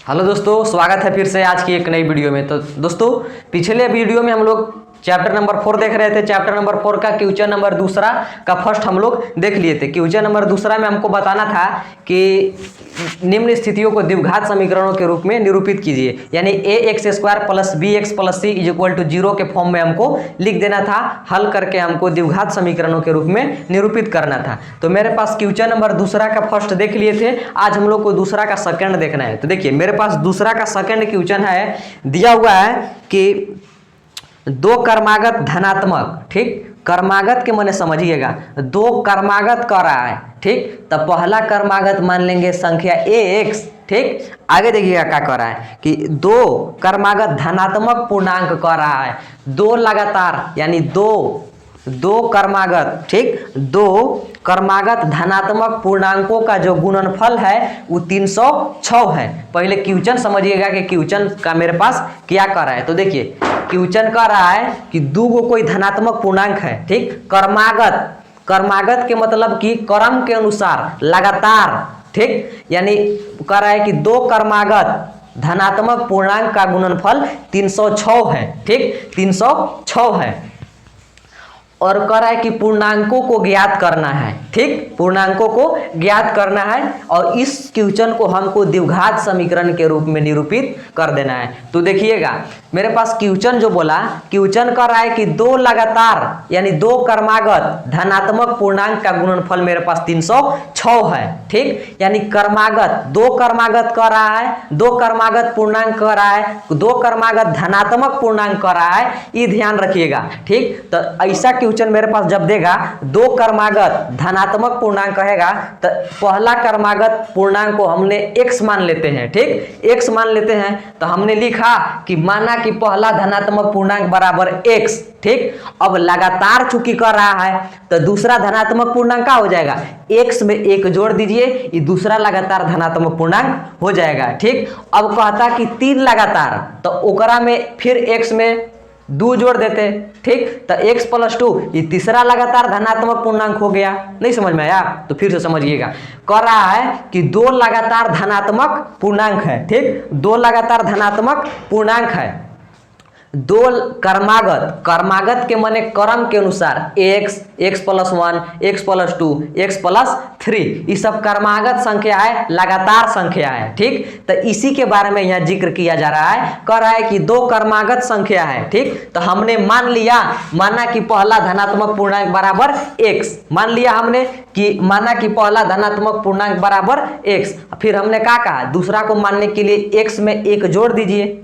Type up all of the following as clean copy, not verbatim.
Hello दोस्तों, स्वागत है फिर से आज की एक नई वीडियो में। तो दोस्तों, पिछले वीडियो में हम लोग चैप्टर नंबर 4 देख रहे थे। चैप्टर नंबर 4 का क्वेश्चन नंबर दूसरा का फर्स्ट हम लोग देख लिए थे। क्वेश्चन नंबर दूसरा में हमको बताना था कि निम्न स्थितियों को द्विघात समीकरणों के रूप में निरूपित कीजिए, यानी ax² plus bx plus c equal to 0 के फॉर्म में हमको लिख देना था। हल करके हमको द्विघात समीकरणों के रूप में निरूपित करना था। तो मेरे पास क्वेश्चन नंबर दूसरा का फर्स्ट देख लिए थे। आज हम लोग को दूसरा का सेकंड देखना है। तो देखिए, मेरे पास दूसरा का सेकंड क्वेश्चन है, दिया हुआ है कि दो कर्मागत धनात्मक, ठीक, कर्मागत के माने समझिएगा, दो कर्मागत कर रहा है, ठीक। तो पहला कर्मागत मान लेंगे संख्या ax, ठीक। आगे देखिएगा क्या कर रहा है कि दो कर्मागत धनात्मक पूर्णांक कर रहा है, दो लगातार, यानी दो कर्मागत, ठीक, दो कर्मागत धनात्मक पूर्णांकों का जो गुणनफल है वो 306 है। पहले क्वेश्चन समझिएगा कि क्वेश्चन का मेरे पास क्या कर रहा है। तो देखिए, क्वेश्चन कर रहा है कि दो गो कोई धनात्मक पूर्णांक है, ठीक, कर्मागत के मतलब कि क्रम के अनुसार लगातार, ठीक, यानी कह रहा है कि दो कर्मागत धनात्मक पूर्णांक का गुणनफल 306 है, ठीक, 306 है। और कह रहा है कि पूर्णांकों को ज्ञात करना है, ठीक, पूर्णांकों को ज्ञात करना है। और इस क्वेश्चन को हमको द्विघात समीकरण के रूप में निरूपित कर देना है। तो देखिएगा, मेरे पास क्वेश्चन जो बोला, क्वेश्चन कह रहा है कि दो लगातार यानी दो कर्मागत धनात्मक पूर्णांक का गुणनफल मेरे पास 306 है, ठीक, यानी कर्मागत, दो कर्मागत कर रहा है, दो कर्मागत पूर्णांक कर रहा है, दो कर्मागत धनात्मक पूर्णांक कर रहा है, ये ध्यान रखिएगा, ठीक। तो ऐसा क्वेश्चन मेरे पास जब देगा दो कर्मागत धनात्मक पूर्णांक कहेगा तो पहला कर्मागत पूर्णांक को हमने x मान लेते हैं, ठीक, x मान लेते हैं। तो हमने लिखा कि माना कि पहला धनात्मक पूर्णांक बराबर x, ठीक। अब लगातार चूंकि कर रहा है तो दूसरा धनात्मक पूर्णांक क्या हो जाएगा, x में 1 जोड़ दीजिए, ये दूसरा लगातार धनात्मक पूर्णांक हो जाएगा, ठीक। अब कहता कि 3 लगातार, तो ओकरा में फिर x में 2 जोड़ देते, ठीक। तो x प्लस 2 ये तीसरा लगातार धनात्मक पूर्णांक हो गया। नहीं समझ में आया तो फिर से समझिएगा। कह रहा है कि दो लगातार धनात्मक पूर्णांक है, ठीक, दो लगातार धनात्मक पूर्णांक है, दो कर्मागत के माने क्रम के अनुसार x plus 1, x plus 2, x plus 3, ये सब कर्मागत संख्या है, लगातार संख्या है, ठीक। तो इसी के बारे में यहाँ जिक्र किया जा रहा है। कह रहा है कि दो कर्मागत संख्या है, ठीक। तो हमने माना कि पहला धनात्मक पूर्णांक बराबर x, मान लिया हमने कि माना कि पहला धनात्मक पूर्णांक बराबर x। फिर हमने क्या कहा, दूसरा को मानने के लिए x में 1 जोड़ दीजिए,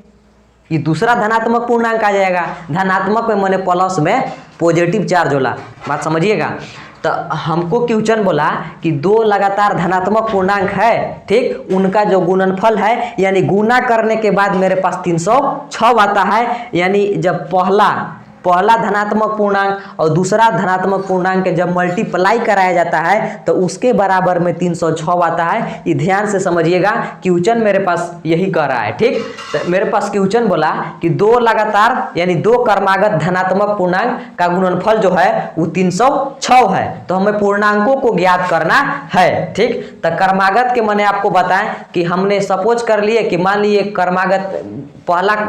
ये दूसरा धनात्मक पूर्णांक आ जाएगा। धनात्मक में माने प्लस में पॉजिटिव चार्ज होला, बात समझिएगा। तो हमको क्वेश्चन बोला कि दो लगातार धनात्मक पूर्णांक है, ठीक, उनका जो गुणनफल है यानी गुना करने के बाद मेरे पास 306 आता है। यानी जब पहला धनात्मक पूर्णांक और दूसरा धनात्मक पूर्णांक के जब मल्टीप्लाई कराया जाता है तो उसके बराबर में 306 आता है। ये ध्यान से समझिएगा, क्वेश्चन मेरे पास यही कर रहा है, ठीक। तो मेरे पास क्वेश्चन बोला कि दो लगातार यानी दो कर्मागत धनात्मक पूर्णांक का गुणनफल जो है वो 306 है। तो हमें पूर्णांकों को ज्ञात करना है, ठीक। तो कर्मागत के मैंने आपको बताया कि हमने सपोज कर लिए कि मान लिए पहला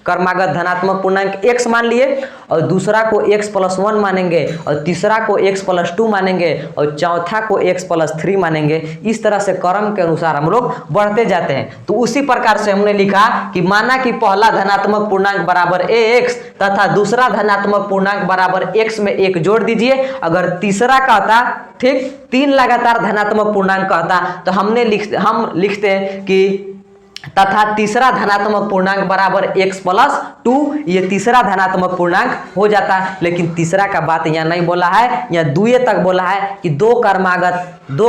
कर्मागत धनात्मक पूर्णांक x मान लिए और दूसरा को x प्लस 1 मानेंगे और तीसरा को x प्लस 2 मानेंगे और चौथा को x प्लस 3 मानेंगे। इस तरह से क्रम के अनुसार हम लोग बढ़ते जाते हैं। तो उसी प्रकार से हमने लिखा कि माना कि पहला धनात्मक पूर्णांक बराबर ax तथा दूसरा धनात्मक पूर्णांक बराबर x में 1 जोड़ दीजिए। अगर तीसरा कहता, ठीक, 3 लगातार धनात्मक पूर्णांक कहता तो हम लिखते हैं कि तथा तीसरा धनात्मक पूर्णांक बराबर x प्लस 2, ये तीसरा धनात्मक पूर्णांक हो जाता है। लेकिन तीसरा का बात यहाँ नहीं बोला है, यहाँ 2 तक बोला है कि दो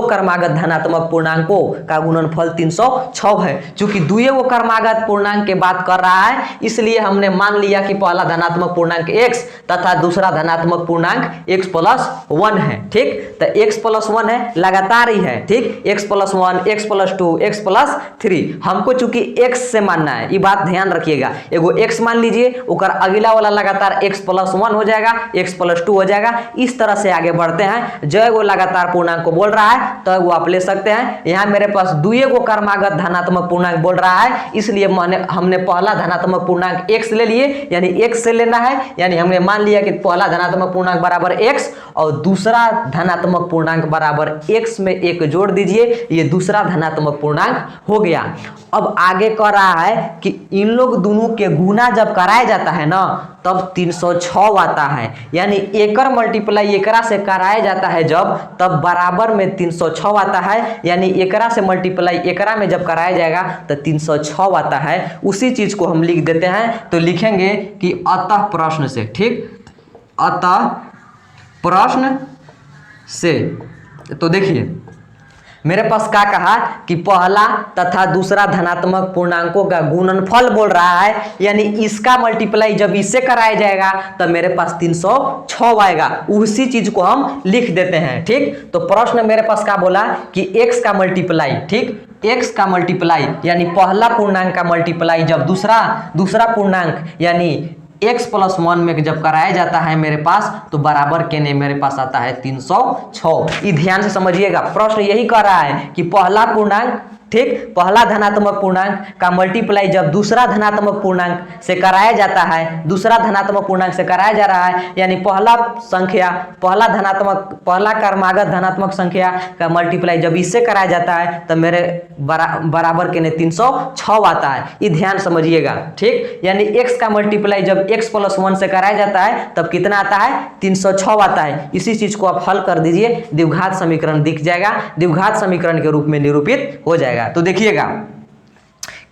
कर्मागत धनात्मक पूर्णांकों का गुणनफल 306 है। चूंकि 2 वो कर्मागत पूर्णांक के बात कर रहा है, इसलिए हमने मान लिया कि पहला धनात्मक पूर्णांक x तथा दूसरा धनात्मक पूर्णांक x प्लस 1 है, ठीक। तो x प्लस 1 है, लगातार ही है, ठीक, x plus 1, x plus 2, x plus 3। हमको चूंकि x से मानना है, ये बात ध्यान रखिएगा। एगो x मान लीजिए, ओकर अगला वाला लगातार x+1 हो जाएगा, x+2 हो जाएगा। इस तरह से आगे बढ़ते हैं। जो एगो लगातार पूर्णांक को बोल रहा है तो वो आप ले सकते हैं। यहाँ मेरे पास दुए गो क्रमागत धनात्मक पूर्णांक बोल रहा है, इसलिए हमने पहला धनात्मक पूर्णांक x ले लिए, यानी x से लेना है। यानी हमने मान लिया कि पहला धनात्मक पूर्णांक बराबर x और दूसरा धनात्मक पूर्णांक बराबर x में 1 जोड़ दीजिए, ये दूसरा धनात्मक पूर्णांक हो गया। अब आगे कह रहा है कि इन लोग दोनों के गुना जब कराया जाता है ना, तब 306 आता है। यानी एकर मल्टीप्लाई एकरा से कराया जाता है जब, तब बराबर में 306 आता है। यानी एकरा से मल्टीप्लाई एकरा में जब कराया जाएगा तो 306 आता है। उसी चीज को हम लिख देते हैं, तो लिखेंगे कि अतः प्रश्न से, ठीक, अतः प्रश्न से। तो देखिए मेरे पास क्या कहा कि पहला तथा दूसरा धनात्मक पूर्णांकों का गुणनफल बोल रहा है, यानी इसका मल्टीप्लाई जब इससे कराया जाएगा तब मेरे पास 306 आएगा। उसी चीज को हम लिख देते हैं, ठीक। तो प्रश्न मेरे पास क्या बोला कि x का मल्टीप्लाई, ठीक, x का मल्टीप्लाई यानी पहला पूर्णांक का मल्टीप्लाई जब दूसरा पूर्णांक यानी x+1 में जब कराया जाता है मेरे पास, तो बराबर के ने मेरे पास आता है 306। ये ध्यान से समझिएगा, प्रश्न यही कह रहा है कि पहला पूर्णांक, ठीक, पहला धनात्मक पूर्णांक का मल्टीप्लाई जब दूसरा धनात्मक पूर्णांक से कराया जाता है, दूसरा धनात्मक पूर्णांक से कराया जा रहा है, यानी पहला क्रमागत धनात्मक संख्या का मल्टीप्लाई जब इससे कराया जाता है तब मेरे बराबर के ने 306 आता है। ये ध्यान समझिएगा, ठीक। यानी x का मल्टीप्लाई जब x+1 से कराया जाता है तब कितना आता है, 306 आता है। इसी चीज को आप हल कर दीजिए, द्विघात समीकरण दिख जाएगा, द्विघात समीकरण के रूप में निरूपित हो जाएगा। तो देखिएगा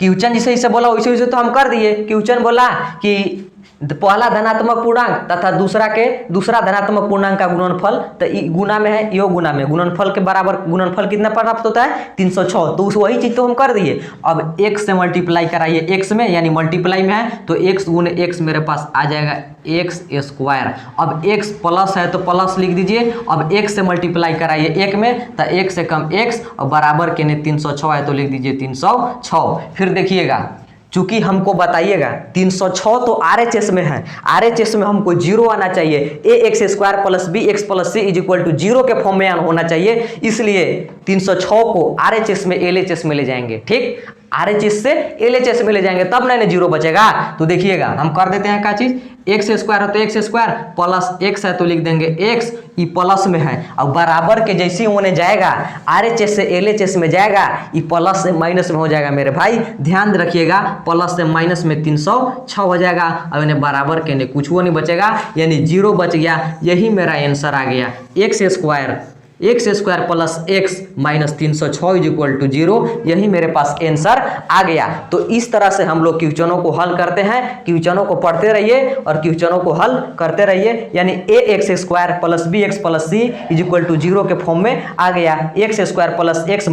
क्वेश्चन जैसे इसे बोला वैसे वैसे तो हम कर दिए। क्वेश्चन बोला कि पहला धनात्मक पूर्णांक तथा दूसरा धनात्मक पूर्णांक का गुणनफल, तो गुना में है, यो गुना में, गुणनफल के बराबर गुणनफल कितना प्राप्त होता है, 306। तो वही चीज तो हम कर दिए। अब x से मल्टीप्लाई कराइए x में, यानी मल्टीप्लाई में है तो x गुने x मेरे पास आ जाएगा x²। अब x प्लस है तो प्लस लिख दीजिए। अब x से मल्टीप्लाई कराइए 1 में तो 1 से कम x और बराबर के ने 306 है तो लिख दीजिए 306। फिर देखिएगा, चूंकि हमको बताइएगा 306 तो RHS में है, RHS में हमको 0 आना चाहिए। ax² + bx + c = 0 के फॉर्म में होना चाहिए, इसलिए 306 को RHS में LHS में ले जाएंगे, ठीक। RHS से LHS में ले जाएंगे तब नहीं 0 बचेगा। तो देखिएगा हम कर देते हैं क्या चीज, x² है तो x² प्लस x है तो लिख देंगे x, ई प्लस में है और बराबर के जैसे होने जाएगा RHS से LHS में जाएगा, ई प्लस से माइनस में हो जाएगा। मेरे भाई ध्यान रखिएगा, प्लस से माइनस में 306 हो जाएगा और इन्हें बराबर के कुछ वो नहीं बचेगा, यानी 0 बच गया। यही मेरा आंसर आ गया, x² + x - 306 = 0। यही मेरे पास आंसर आ गया। तो इस तरह से हम लोग क्वेश्चनों को हल करते हैं। क्वेश्चनों को पढ़ते रहिए और क्वेश्चनों को हल करते रहिए। यानी ax² + bx + c = 0 के फॉर्म में आ गया। x² + x -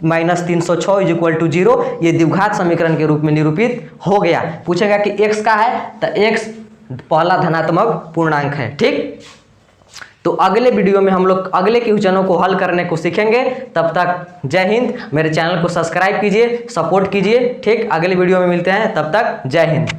306 = 0, ये द्विघात समीकरण के रूप में निरूपित हो गया। पूछेगा कि x का है तो x पहला धनात्मक पूर्णांक है, ठीक। तो अगले वीडियो में हम लोग अगले क्वेश्चनों को हल करने को सीखेंगे। तब तक जय हिंद। मेरे चैनल को सब्सक्राइब कीजिए, सपोर्ट कीजिए, ठीक। अगले वीडियो में मिलते हैं, तब तक जय हिंद।